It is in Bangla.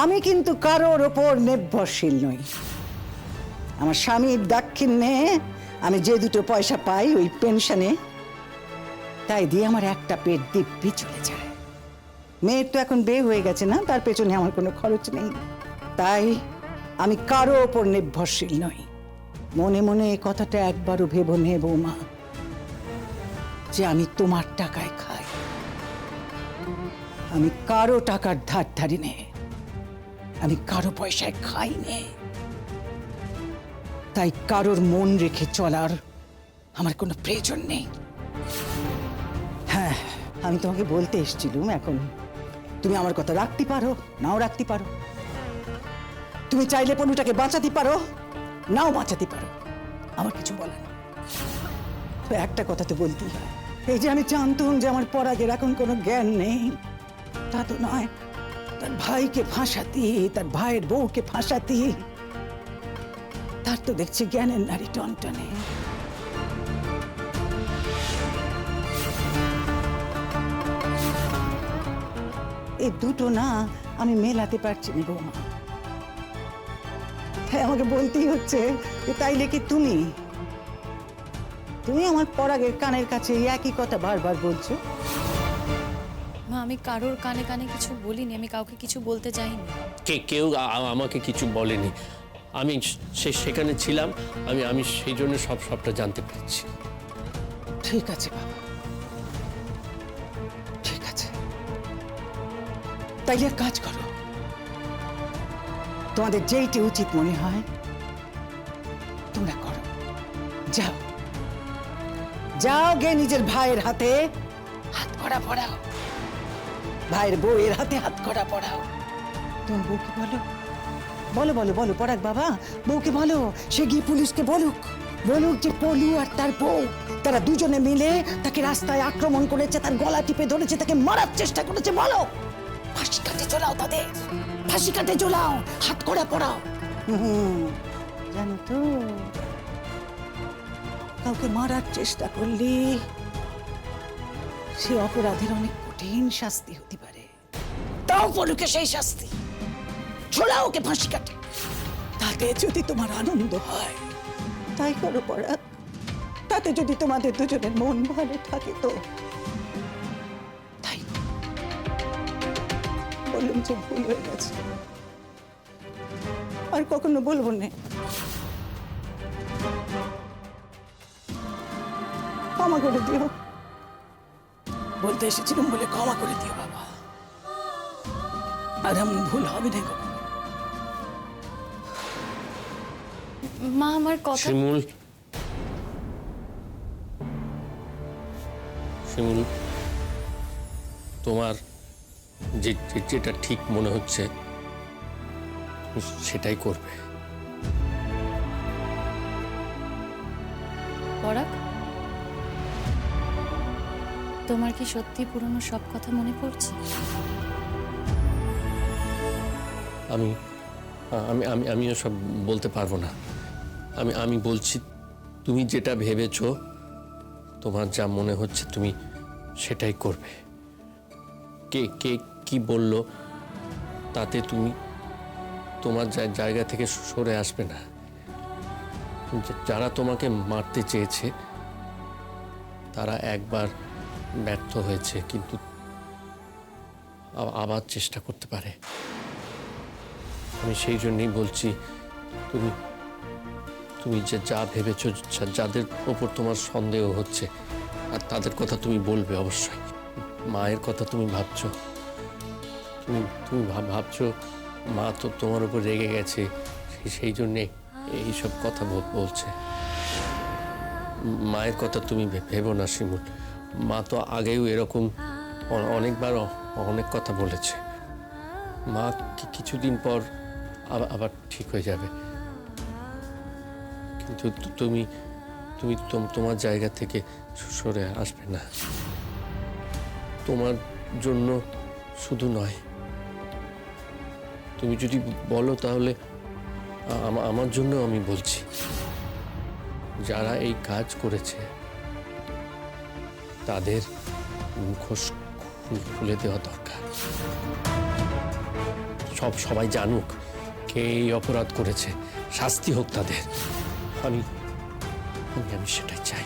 আমি কিন্তু কারোর ওপর নির্ভরশীল নই। আমার স্বামীর দাক্ষিণ্যে আমি যে দুটো পয়সা পাই ওই পেনশনে, তাই দিয়ে আমার একটা পেট দিব্যি চলে যায়। মেয়ের তো এখন বিয়ে হয়ে গেছে না, তার পেছনে আমার কোনো খরচ নেই। তাই আমি কারো ওপর নির্ভরশীল নই। মনে মনে এই কথাটা একবারও ভেবো নে বৌমা, যে আমি তোমার টাকায় খাই। আমি কারো টাকার ধার ধারি নে, আমি কারো পয়সায় খাই নে। তাই কারোর মন রেখে চলার আমার কোনো প্রয়োজন নেই। হ্যাঁ, আমি তোমাকে বলতে এসেছিলুম, এখন তুমি আমার কথা রাখতে পারো, নাও রাখতে পারো। তুমি চাইলে পনুটাকে বাঁচাতে পারো, নাও বাঁচাতে পারো, আমার কিছু বলার নেই। তো একটা কথা তো বলতেই হয়, এই যে আমি জানতাম যে আমার পরাগের এখন কোনো জ্ঞান নেই, তা তো নয়। তার ভাইকে ফাঁসাতি, তার ভাইয়ের বউকে ফাঁসাতি, তার তো দেখছি জ্ঞানের নারী টনটনে। এই দুটো না আমি মেলাতে পারছি না বৌমা। তাই আমাকে বলতেই হচ্ছে যে তাইলে কি তুমি আমার পরাগের কানের কাছে এই একই কথা বারবার বলছো? মা, আমি কারোর কানে কানে কিছু বলিনি, আমি কাউকে কিছু বলতে চাইনি। কেউ আমাকে কিছু বলেনি। আমি সেখানে ছিলাম, আমি সেই জন্য সবটা জানতে পেরেছি। ঠিক আছে বাবা, ঠিক আছে। তাইলে এক কাজ করো, তোমাদের যেইটি উচিত মনে হয় তোমরা করো। যাও যাও গে নিজের ভাইয়ের হাতে হাত কড়া পড়াও, ভাইয়ের বউয়ের হাতে হাত কড়া পড়াও। তোমার বউকে বলো, বলো বলো বলো পরাগ বাবা, বউকে বলো সে গিয়ে পুলিশকে বলুক যে পলু আর তার বউ তারা দুজনে মিলে তাকে রাস্তায় আক্রমণ করেছে, তার গলা টিপে ধরেছে, তাকে মারার চেষ্টা করেছে। বলো, ফাঁসি কাটে চলাও তাদের, ফাঁসি কাটে চলাও, হাত কড়া পড়াও। জানো তো, কাউকে মারার চেষ্টা করলে সে অপরাধের অনেক কঠিন শাস্তি হতে পারে। তাও পলুকে সেই শাস্তি, ছোড়াও, ওকে ফাঁসি কাটে। তাতে যদি তোমার আনন্দ হয় তাই করো পরাগ। তাতে যদি তোমাদের দুজনের মন ভালো থাকে তো তাই। বললাম যে ভুল হয়ে গেছে, আর কখনো বলবো না। ক্ষমা করে দিও, বলতে এসেছিলাম বলে ক্ষমা করে দিও বাবা, আর এমন ভুল হবে না কখনো। মা, আমার কথা। শিমুল, তোমার যেটা ঠিক মনে হচ্ছে সেটাই করবে। পরাগ, তোমার কি সত্যি পুরনো সব কথা মনে পড়ছে? আমি আমি আমি আমিও সব বলতে পারবো না। আমি বলছি, তুমি যেটা ভেবেছো, তোমার যা মনে হচ্ছে তুমি সেটাই করবে। কে কে কি বলল তাতে তুমি তোমার জায়গা থেকে সরে আসবে না। যারা তোমাকে মারতে চেয়েছে তারা একবার ব্যর্থ হয়েছে, কিন্তু আবার চেষ্টা করতে পারে। আমি সেই জন্যই বলছি, তুমি যা ভেবেছো, যাদের ওপর তোমার সন্দেহ হচ্ছে, আর তাদের কথা তুমি বলবে অবশ্যই। মায়ের কথা তুমি ভাবছো, তুমি ভাবছো মা তো তোমার উপর রেগে গেছে, সেই জন্যে এইসব কথা বলছে। মায়ের কথা তুমি ভেবো না শিমুল। মা তো আগেও এরকম অনেকবার অনেক কথা বলেছে। মা কিছুদিন পর আবার ঠিক হয়ে যাবে। কিন্তু তুমি তোমার জায়গা থেকে সরে আসবে না। তোমার জন্য শুধু নয়, তুমি যদি বলো তাহলে আমার জন্য আমি বলছি, যারা এই কাজ করেছে তাদের মুখোশ খুলে দেওয়া দরকার। সবাই জানুক কে এই অপরাধ করেছে, শাস্তি হোক তাদের। আমি আমি আমি সেটাই চাই।